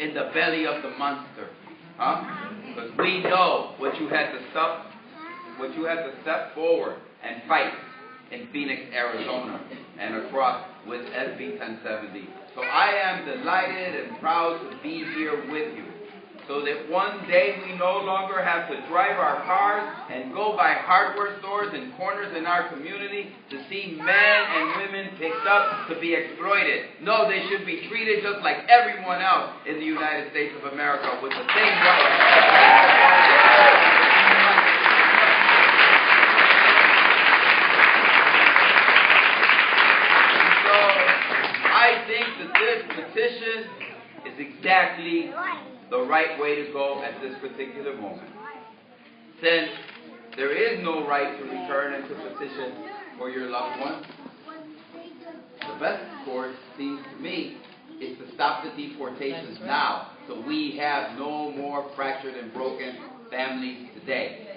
in the belly of the monster. Because we know what you had to step forward and fight in Phoenix, Arizona, and across with SB 1070. So I am delighted and proud to be here with you, so that one day we no longer have to drive our cars and go by hardware stores and corners in our community to see men and women picked up to be exploited. No, they should be treated just like everyone else in the United States of America with the same rights. So I think that this petition is exactly the right way to go at this particular moment. Since there is no right to return and to petition for your loved ones, the best course, seems to me, is to stop the deportations now, so we have no more fractured and broken families today.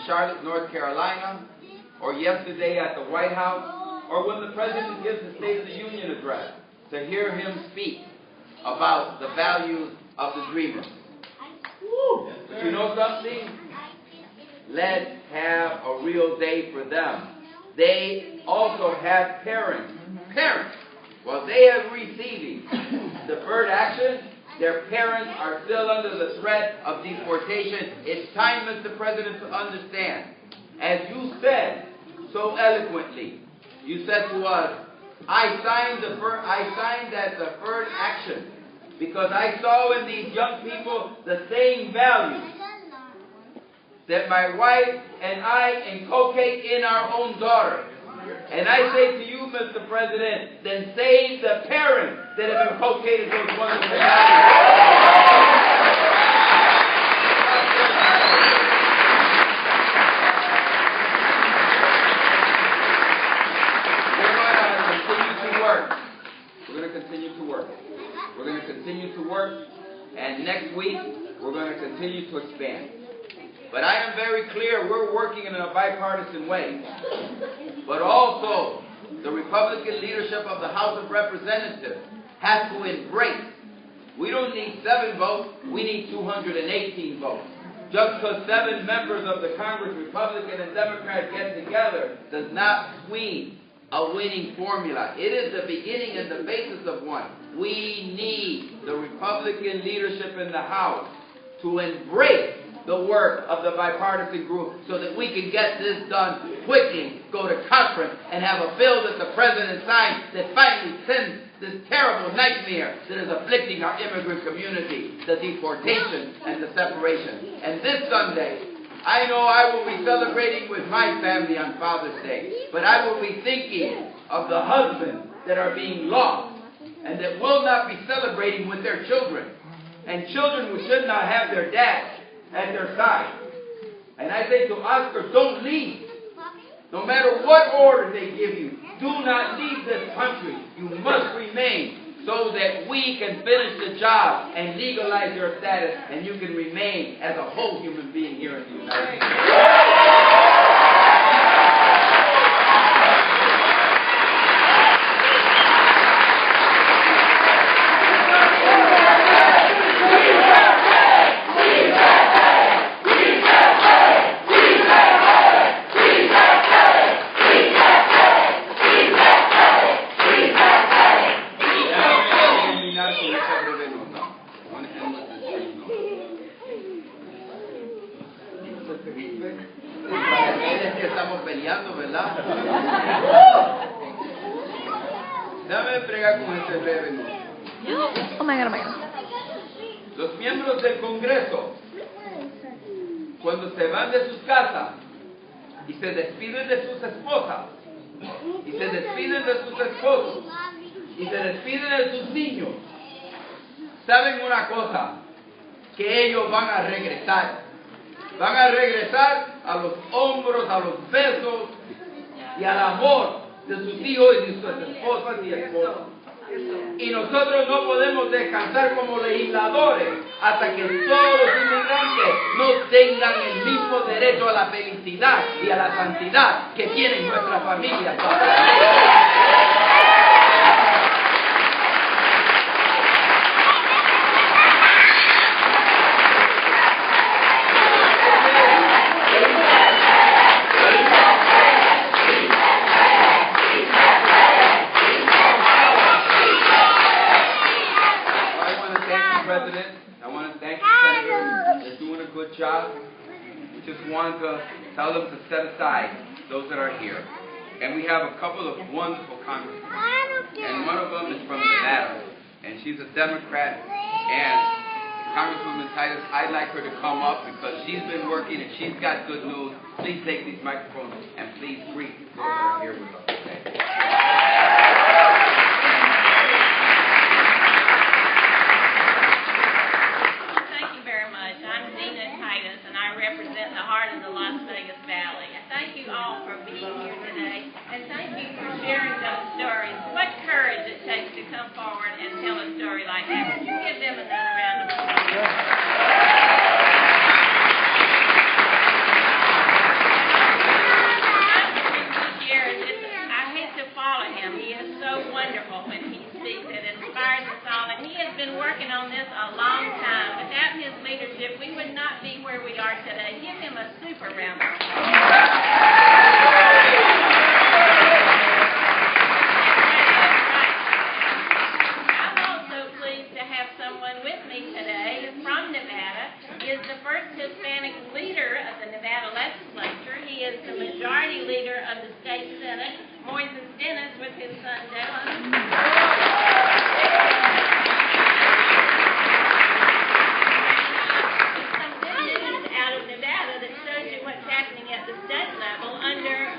Charlotte, North Carolina, or yesterday at the White House, or when the President gives the State of the Union address, to hear him speak about the values of the dreamers. But you know something? Let's have a real day for them. They also have parents. Parents, while they are receiving deferred action, their parents are still under the threat of deportation. It's time, Mr. President, to understand. As you said so eloquently, you said to us, I signed that deferred action because I saw in these young people the same values that my wife and I inculcate in our own daughter. And I say to you, Mr. President, then save the parents that have inculcated those wonderful values. We're going to continue to work. We're going to continue to work. And next week, we're going to continue to expand. But I am very clear, we're working in a bipartisan way. But also, the Republican leadership of the House of Representatives has to embrace. We don't need 7 votes, we need 218 votes. Just because 7 members of the Congress, Republican and Democrat, get together does not mean a winning formula. It is the beginning and the basis of one. We need the Republican leadership in the House to embrace the work of the bipartisan group so that we can get this done quickly, go to conference, and have a bill that the President signs that finally sends this terrible nightmare that is afflicting our immigrant community, the deportation and the separation. And this Sunday, I know I will be celebrating with my family on Father's Day, but I will be thinking of the husbands that are being lost and that will not be celebrating with their children, and children who should not have their dad at their side. And I say to Oscar, don't leave. No matter what order they give you, do not leave this country. You must remain so that we can finish the job and legalize your status, and you can remain as a whole human being here in the United States. Estamos peleando, ¿verdad? Dame bregar con este breve note. Oh my God, oh my God. Los miembros del Congreso, cuando se van de sus casas y se despiden de sus esposas, y se despiden de sus esposos, y se despiden de sus niños, saben una cosa, que ellos van a regresar a los hombros, a los besos y al amor de sus hijos y de sus esposas y esposos. Y nosotros no podemos descansar como legisladores hasta que todos los inmigrantes no tengan el mismo derecho a la felicidad y a la santidad que tienen nuestras familias. President, I want to thank the senators. They're doing a good job. We just wanted to tell them to set aside those that are here. And we have a couple of wonderful congressmen. And one of them is from Nevada. And she's a Democrat. And Congresswoman Titus, I'd like her to come up because she's been working and she's got good news. Please take these microphones and please greet those that are here with us today. Thank you all for being here today, and thank you for sharing those stories. What courage it takes to come forward and tell a story like that. Would you give them another round of applause? I hate to follow him. He is so wonderful when he speaks. It inspires us all, and he has been working on this a long time. Without his leadership, we would not be where we are today. Give him a super round of applause. The majority leader of the state senate, Moises Dennis, with his son Dylan. Some good news out of Nevada that shows you what's happening at the state level. Under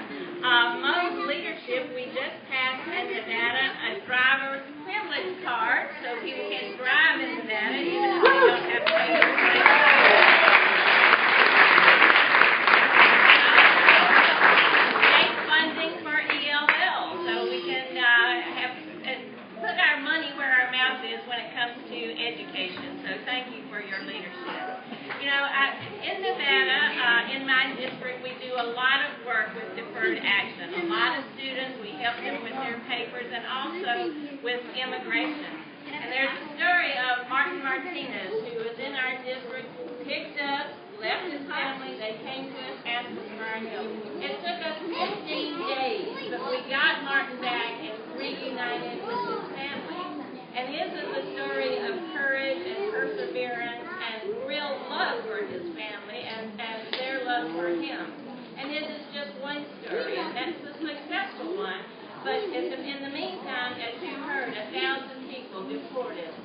Mo's leadership, we just passed in Nevada a driver's privilege card, so people can drive in Nevada even if they don't have to pay their taxes. Education. So thank you for your leadership. You know, in Nevada, in my district, we do a lot of work with deferred action. A lot of students, we help them with their papers and also with immigration. And there's a story of Martin Martinez, who was in our district, picked up, left his family, they came to us, asked us for our help. It took us 15 days, but we got Martin back and reunited with his family. And his is a story of courage and perseverance and real love for his family and their love for him. And his is just one story, and that's a successful one. But in the meantime, as you heard, 1,000 people deported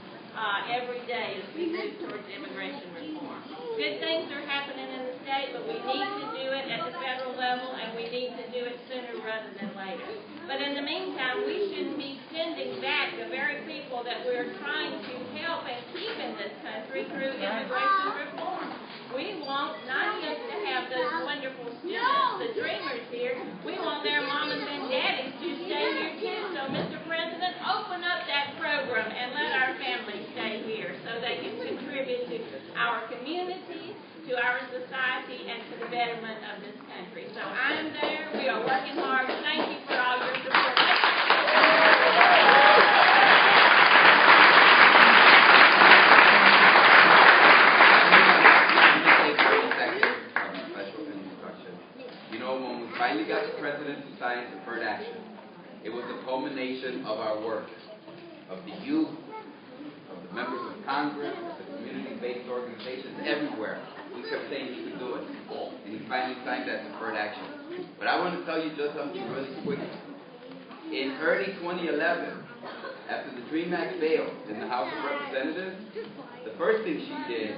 every day as we move towards immigration reform. Good things are happening in the state, but we need to do it at the federal level, and we need to do it sooner rather than later. But in the meantime, we shouldn't be sending back the very people that we're trying to help and keep in this country through immigration reform. We want not just to have those wonderful students, the dreamers here, we want their mamas and daddies to stay here too. So, Mr. President, open up that program and let our families stay here so they can contribute to our community, to our society, and to the betterment of this country. So I am there. We are working hard. Thank you for all your support. You know, when we finally got the president to sign deferred action, it was a culmination of our work, of the youth, of the members of Congress, of the community-based organizations everywhere. We kept saying he could do it, and he finally signed that deferred action. But I want to tell you just something really quick. In early 2011, after the DREAM Act failed in the House of Representatives, the first thing she did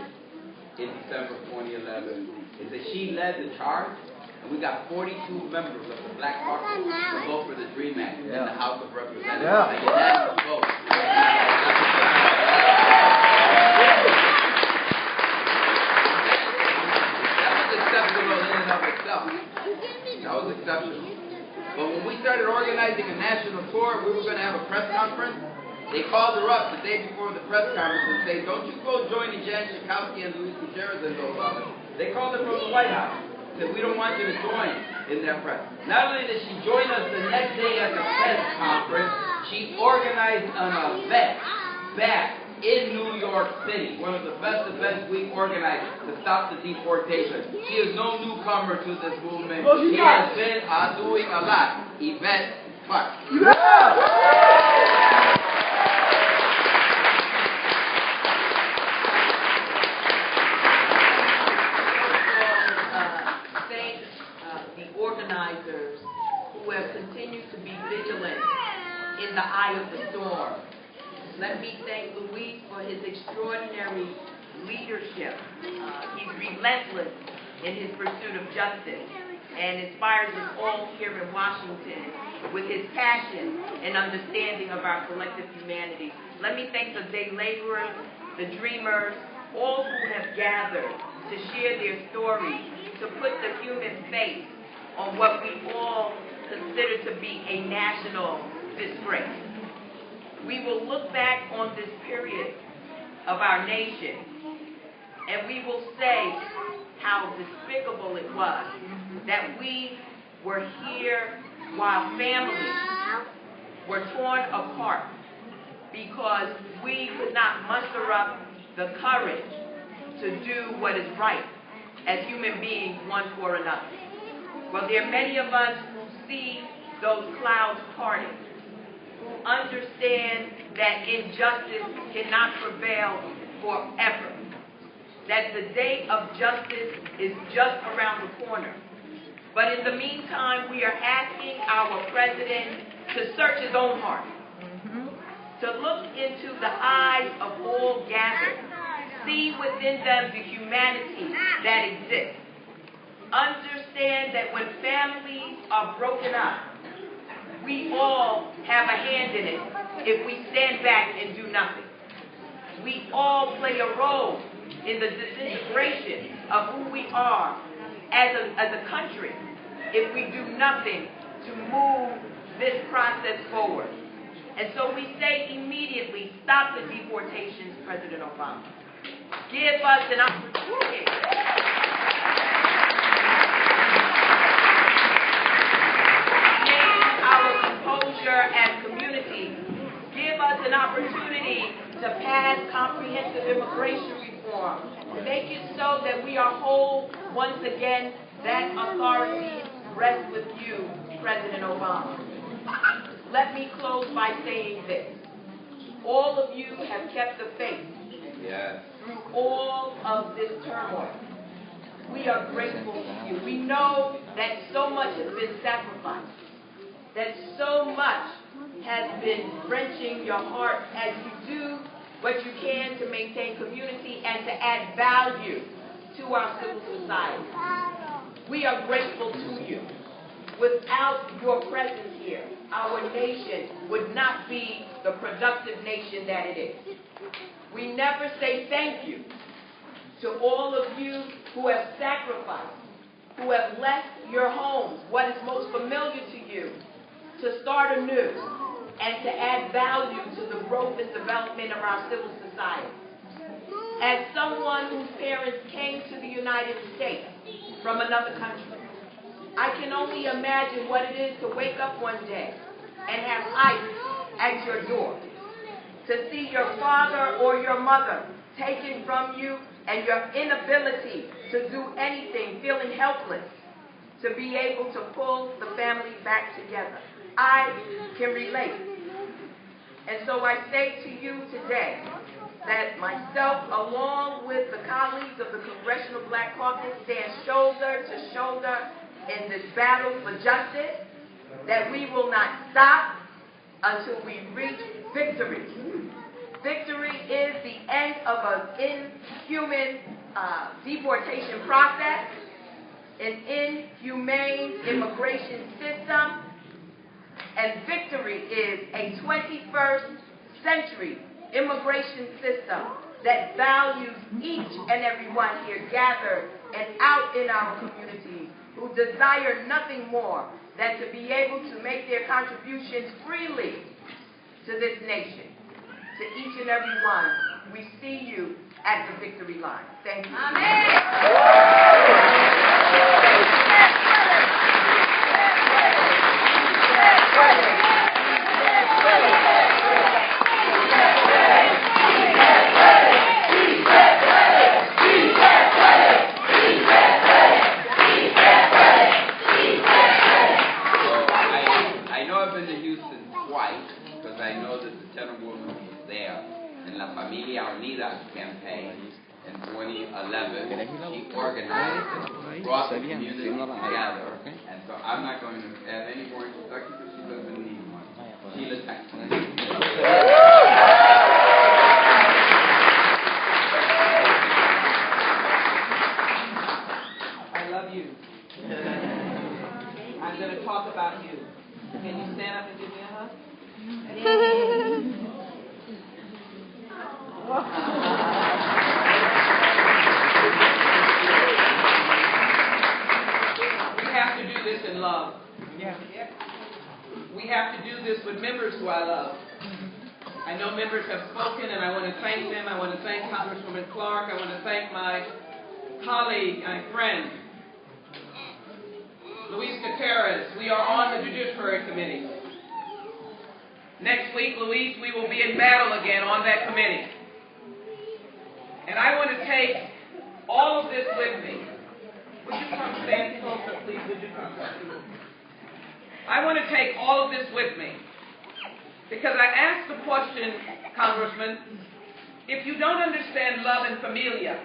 in December 2011 is that she led the charge, and we got 42 members of the Black Caucus to vote for the DREAM Act in the House of Representatives. A unanimous vote. That was acceptable in and of itself. That was exceptional. But when we started organizing a national tour, we were going to have a press conference. They called her up the day before the press conference and said, don't you go joining Jan Schakowsky and Luis Gutierrez and those others. They called her from the White House. Said, we don't want you to join in their press. Not only did she join us the next day at the press conference, she organized an event back in New York City, one of the best events we've organized to stop the deportation. She is no newcomer to this movement. She has been doing a lot. Yvette Clark. Organizers who have continued to be vigilant in the eye of the storm. Let me thank Luis for his extraordinary leadership. He's relentless in his pursuit of justice and inspires us all here in Washington with his passion and understanding of our collective humanity. Let me thank the day laborers, the dreamers, all who have gathered to share their stories, to put the human face on what we all consider to be a national disgrace. We will look back on this period of our nation and we will say how despicable it was that we were here while families were torn apart because we could not muster up the courage to do what is right as human beings one for another. Well, there are many of us who see those clouds parting, who understand that injustice cannot prevail forever, that the day of justice is just around the corner. But in the meantime, we are asking our president to search his own heart, to look into the eyes of all gathered, see within them the humanity that exists. Understand that when families are broken up, we all have a hand in it if we stand back and do nothing. We all play a role in the disintegration of who we are as a country if we do nothing to move this process forward. And so we say immediately, stop the deportations, President Obama. Give us an opportunity. As communities, give us an opportunity to pass comprehensive immigration reform. Make it so that we are whole once again. That authority rests with you, President Obama. Let me close by saying this. All of you have kept the faith through all of this turmoil. We are grateful to you. We know that so much has been sacrificed, that so much has been wrenching your heart as you do what you can to maintain community and to add value to our civil society. We are grateful to you. Without your presence here, our nation would not be the productive nation that it is. We never say thank you to all of you who have sacrificed, who have left your homes, what is most familiar to you, to start anew and to add value to the growth and development of our civil society. As someone whose parents came to the United States from another country, I can only imagine what it is to wake up one day and have ICE at your door, to see your father or your mother taken from you and your inability to do anything, feeling helpless, to be able to pull the family back together. I can relate. And so I say to you today that myself, along with the colleagues of the Congressional Black Caucus, stand shoulder to shoulder in this battle for justice, that we will not stop until we reach victory. Victory is the end of an inhuman deportation process, an inhumane immigration system, and victory is a 21st century immigration system that values each and every one here gathered and out in our communities who desire nothing more than to be able to make their contributions freely to this nation. To each and every one, we see you at the victory line. Thank you. I know I've been to Houston twice because I know that the gentlewoman was there in La Familia Unida campaign in 2011. She organized it, brought the community together, and so I'm not going to add any more introduction because she doesn't need one. Sheila Jackson. I love you. I'm going to talk about you. Can you stand up and give me a hug? We have to do this in love. We have to do this with members who I love. I know members have spoken, and I want to thank them. I want to thank Congresswoman Clark. I want to thank my colleague, my friend, Luis Gutierrez. We are on the Judiciary Committee. Next week, Luis, we will be in battle again on that committee. And I want to take all of this with me. Would you come stand closer, please? Would you come? I want to take all of this with me. Because I asked the question, Congressman, if you don't understand love and familia,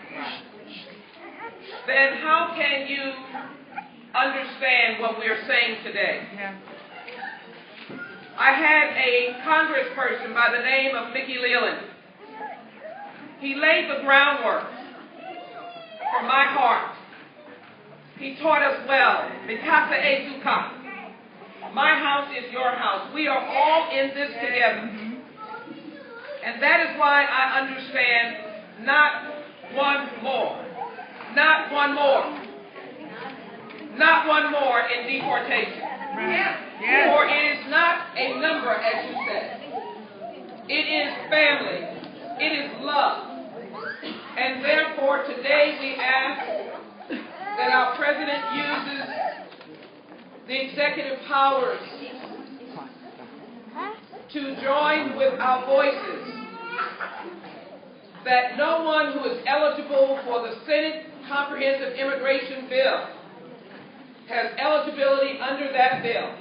then how can you understand what we are saying today? I had a congressperson by the name of Mickey Leland. He laid the groundwork for my heart. He taught us well. Mi casa es tu casa. My house is your house. We are all in this together. And that is why I understand not one more. Not one more. Not one more in deportation. For it is not a number, as you said. It is family. It is love. And therefore, today we ask that our President uses the executive powers to join with our voices that no one who is eligible for the Senate Comprehensive Immigration Bill has eligibility under that bill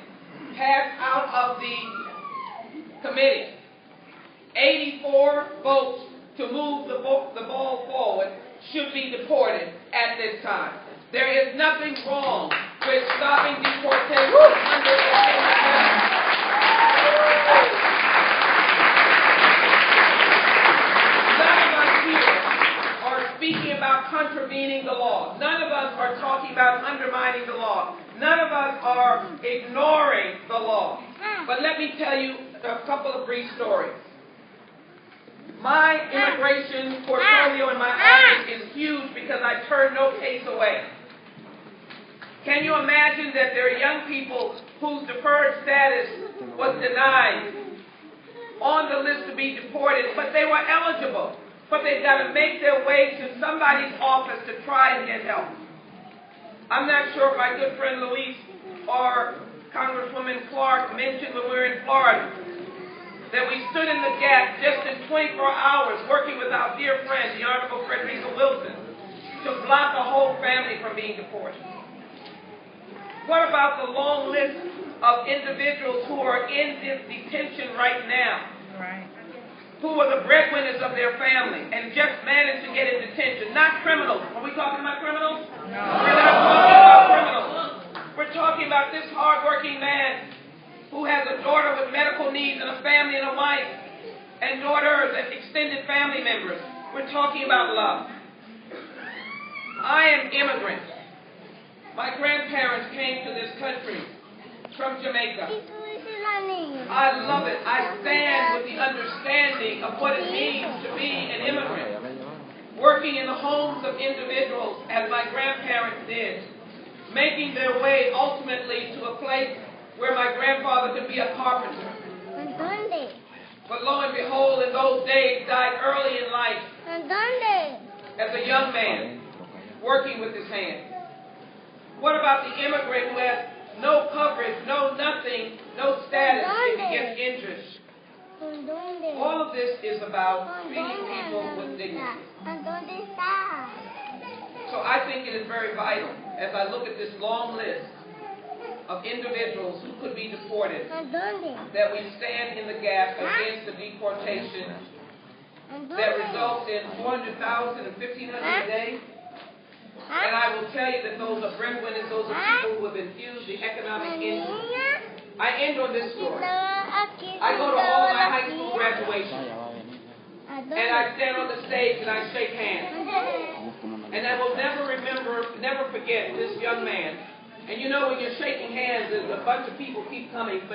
passed out of the committee. 84 votes to move the ball forward should be deported at this time. There is nothing wrong with stopping deportation under the Senate bill. None of us here are speaking about contravening the law. None of us are talking about undermining the law. None of us are ignoring the law. But let me tell you a couple of brief stories. My immigration portfolio in my office is huge because I turn no case away. Can you imagine that there are young people whose deferred status was denied on the list to be deported, but they were eligible, but they've got to make their way to somebody's office to try and get help. I'm not sure if my good friend Luis or Congresswoman Clark mentioned when we were in Florida that we stood in the gap just in 24 hours working with our dear friend, the Honorable Frederica Wilson, to block a whole family from being deported. What about the long list of individuals who are in this detention right now, who were the breadwinners of their family and just managed to get in detention? Not criminals. Are we talking about criminals? No. We're not talking about criminals. We're talking about this hardworking man who has a daughter with medical needs and a family and a wife and daughters and extended family members. We're talking about love. I am immigrant. My grandparents came to this country from Jamaica. I love it. I stand with the understanding of what it means to be an immigrant, working in the homes of individuals as my grandparents did. making their way ultimately to a place where my grandfather could be a carpenter. But lo and behold, in those days, died early in life as a young man, working with his hands. What about the immigrant who has no coverage, no nothing, no status if he gets injured? All of this is about treating people with dignity. So I think it is very vital, as I look at this long list of individuals who could be deported, that we stand in the gap against the deportation that results in 400,000 and 1,500 a day. And I will tell you that those are breadwinners, those are people who have infused the economic engine. I end on this story. I go to all my high school graduations, and I stand on the stage and I shake hands. And I will never forget this young man. And you know, when you're shaking hands, there's a bunch of people keep coming, but